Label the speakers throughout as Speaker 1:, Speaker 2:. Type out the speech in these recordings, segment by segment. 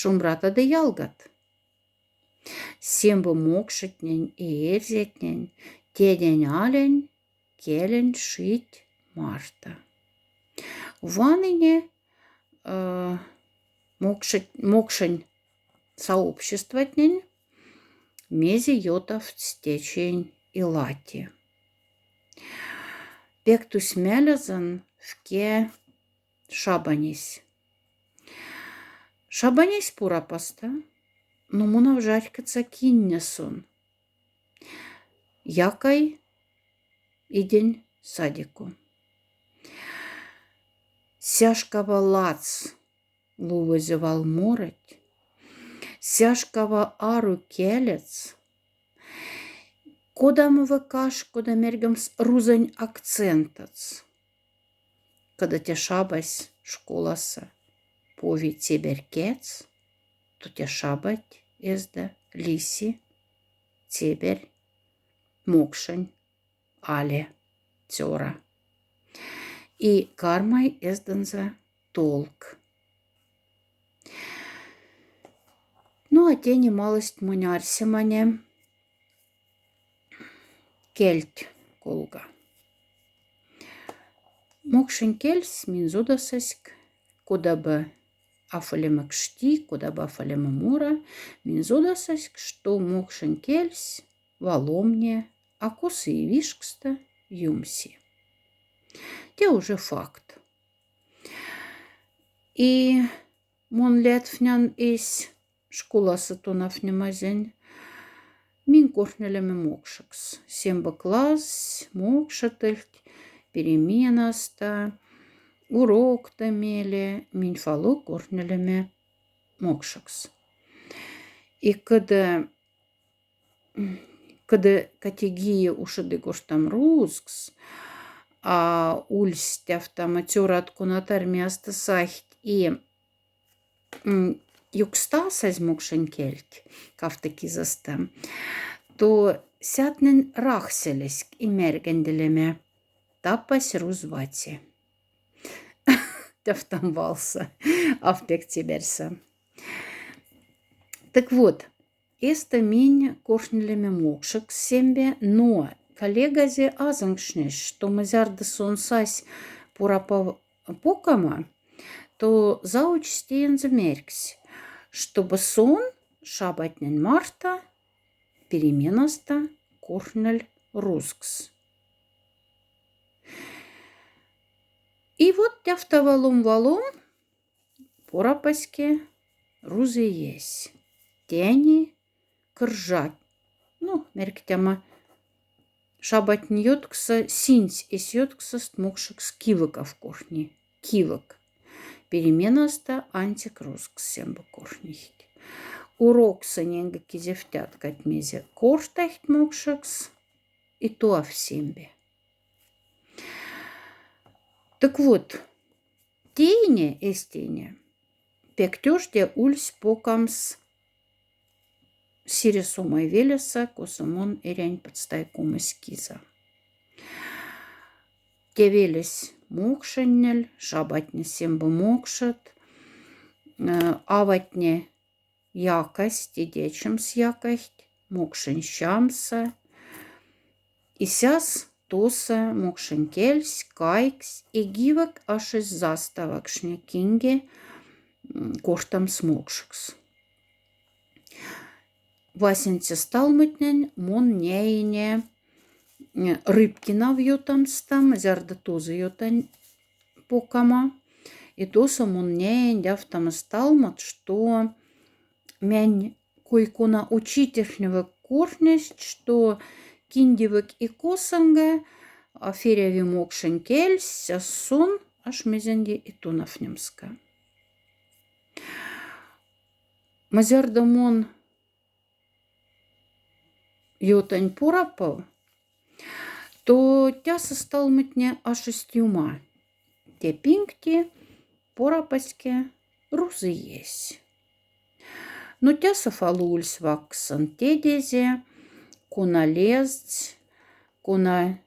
Speaker 1: шумрата де ялгат. Сембі мокшетнен и эрзетнен, теден ален, келен шить Марта. Ваныне мокшень сообществотнен, мезе йотов стечень и лати. Пектус мелезан вке шабанись. Шабанись пурапаста, но муна вжарькаца киннесон. Якай идень садику. Сяшкава лац лувозевал мореть, сяшкава ару келец, кодам выкаш, кода мергамс рузань акцентац. Когда те шабась школаса пови теберкец, то те шабать эзда лиси тебер мокшень але тёра. И кармай эзданза толк. Ну, а те немалость мунярся мане кельть колга. Мокшень кельс минзудасаськ, куда бы афалема кшти, куда бы афалема мура, минзудасаськ, что мокшень кельс валомне, а косы и вишкста юмси. Те уже факт. И мон летфнян из школа сатунафнемазень, мин корнелеме мокшакс. Семба класс, мокшательть, переменаста, урок-то меле, мин фало корнелеме мокшакс. И когда категия ушады гоштам рускс, а ульстяв там атюратку натармяста сахт и юкста сазьмукшен кельть, кафтаки застам, то сятнен рахселеск и мергенделеме тапась рузвати. Тавтамвался, автек тиберса. Так вот, эста минь коршнелеме мокшек сембе, но коллегазе азангшнеш, что мазярда сонсась пурапа покама, то заучстеен замерксь, чтобы сон шабатнен Марта переменаста корнель рускс. И вот тяфтавалум-валум пурапаське рузы есть. Тени кржать. Ну, мерктяма шабатн йоткса синсь из йоткса стмокшик с кивыка в корне. Кивык. Переменаста антикрускс семба корнихт. Урокса ненга кизевтят катмезе корштахт мокшикс и то в сембе. Так вот, тейне эстейне пектёжде ульс покамс сиресумай велеса косумон эрянь подстайкум эскиза. Те велес мокшеннель, шабатне сембы мокшат, аватне якость и дечемс якость, мокшен щамса, и сяс тоса мокшен кельс, кайкс, и гивак аж из заставакшне кинге коштам смокшикс. Васенце сталмытнен мон нейне рыбкина вьютамстам, зярда тозы йотань покама, и тоса мон нейн дявтам сталмат, что мянь койкона учительшнего корнесть, что киндивок и косанга аферяви мокшен кельс, сясон аж мезенди и тунафнемска. Мазярдамон йотань пурапал, то тяса сталмытне аж истюма. Те пинкти пурапаське рузы есть. Но тяса фалульс ваксан тедезе, куна лезть, куна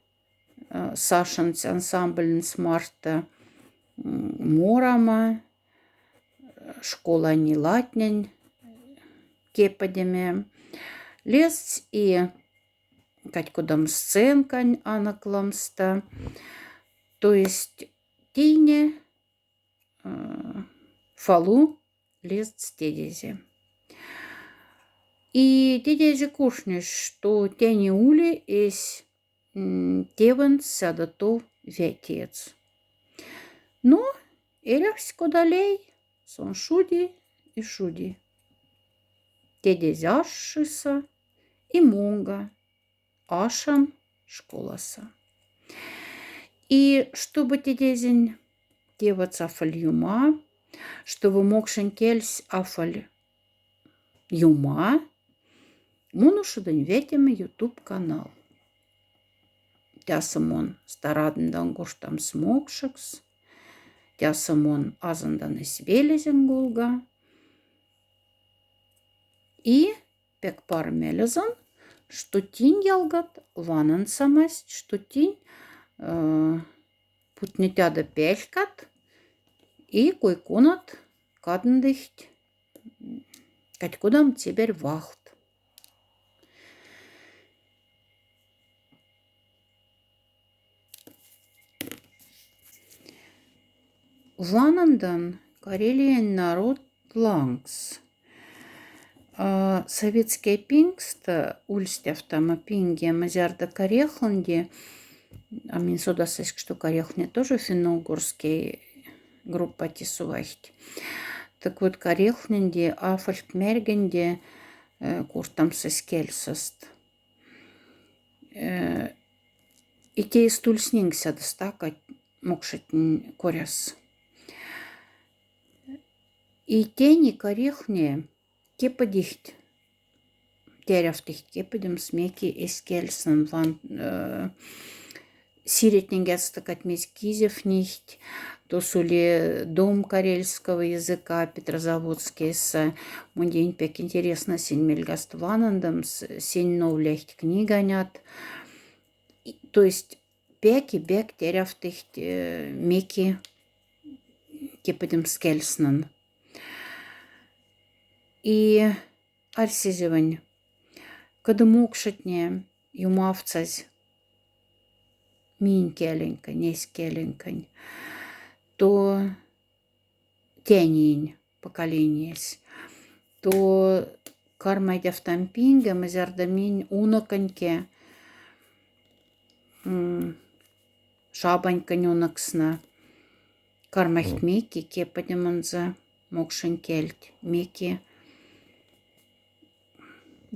Speaker 1: сашанц ансамбльнс Марта морама, школа не латнень кепадями. Лес и кадькудам сценкань анакламста. То есть тине фалу лес стедези. И дедези кушнешь, что тени ули есть тевен садато ветец. Но элях скодалей сон шуди и шуди. Дедези ашшиса и монга ашам школаса. И чтобы дедезень девац афаль юма, чтобы мокшен кельс афаль юма, мунушудань ветеме YouTube канал. Тясамон старадндан гуштам смокшикс, тясамон азандан свелезен гулга. И пек пар мелезан, что тинь ялгат ванан самасть, что тинь путнетяда пелькат и койкунат кадндыхть, кадькудам теперь вахт. Ванандан Карелиен народ лангс. Советские пингста ульстявтама пинге мазярда Карехланди, а min sodasaisk, что Карехлане тоже финно-угорский группа тисувахт. Так вот, Карехланди афальк мергенди куртам сескельсаст. И те стульснингся достакать мокшить коряс. И тени Карехлане кепадихт. Терявтихт кепадем смеки эскельсан ван сиретнингетстакать месь кизев нихт. То сули дом карельского языка Петрозаводский с мундень пек интересно сень мельгаст ванандам сень новлехт книганят. То есть пеки бек терявтихт меки кепадем скельснан. И арсизевань, когда мокшетне юмавцаз мин келенькань, несь келенькань, то тянень поколениес, то кармайдя в тампинге, мазярдамин уноканьке, шабанькань уноксна, кармайт меки кепадеманза мокшен кельт, меки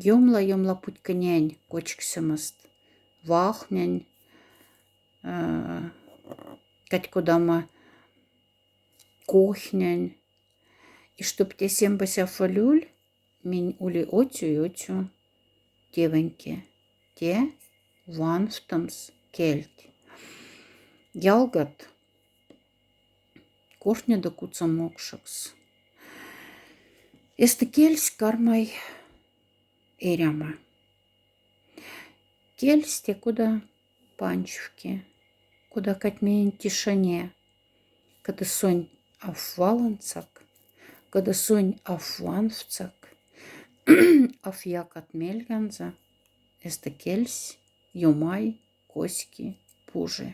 Speaker 1: Йомла путь конянь, кочксамаст, вахнянь, кадькудама кохнянь. И чтоб те сембася фалюль, минь ули отю девеньки, те ванфтамс кельт. Ялгат кошня да куца мокшакс. Эсты кельс кармай эряма. Кельсте куда панчевки, куда катмеин тишине, когда сонь афваланцак, когда сонь афванвцак, афьякат мельганза, эсты кельс, юмай, коськи, пужи.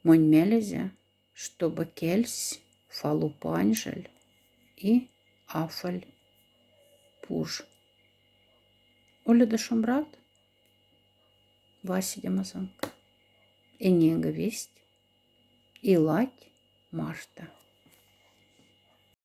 Speaker 1: Монь мелезе, чтобы кельс, фалу панжель и афаль пуж. Оля да шумбрат, Вася демазанка, и нега весть, и лать Машта.